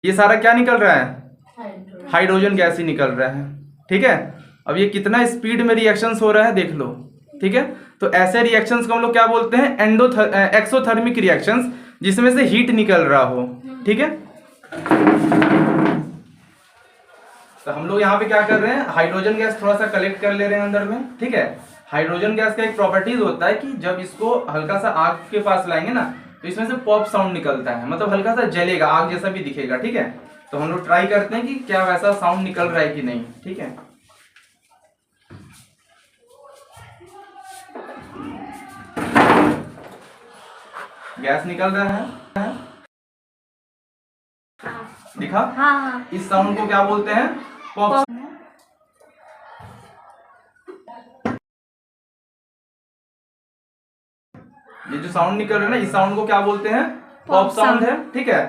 ये सारा क्या निकल रहा है, हाइड्रोजन गैस ही निकल रहा है। ठीक है, अब ये कितना स्पीड में रिएक्शंस हो रहा है देख लो। ठीक है, तो ऐसे रिएक्शंस को हम लोग क्या बोलते हैं, एक्सोथर्मिक रिएक्शंस, जिसमें से हीट निकल रहा हो। ठीक है, तो हम लोग यहाँ पे क्या कर रहे हैं, हाइड्रोजन गैस थोड़ा सा कलेक्ट कर ले रहे हैं अंदर में। ठीक है, हाइड्रोजन गैस का एक प्रॉपर्टीज होता है कि जब इसको हल्का सा आग के पास लाएंगे ना, तो इसमें से पॉप साउंड निकलता है, मतलब हल्का सा जलेगा, आग जैसा भी दिखेगा। ठीक है, तो हम लोग ट्राई करते हैं कि क्या वैसा साउंड निकल रहा है कि नहीं। ठीक है, गैस निकल रहा है, दिखा। हाँ। इस साउंड को क्या बोलते हैं, पॉप। ये जो साउंड निकल रहा है ना, इस साउंड को क्या बोलते हैं, पॉप साउंड है। ठीक है।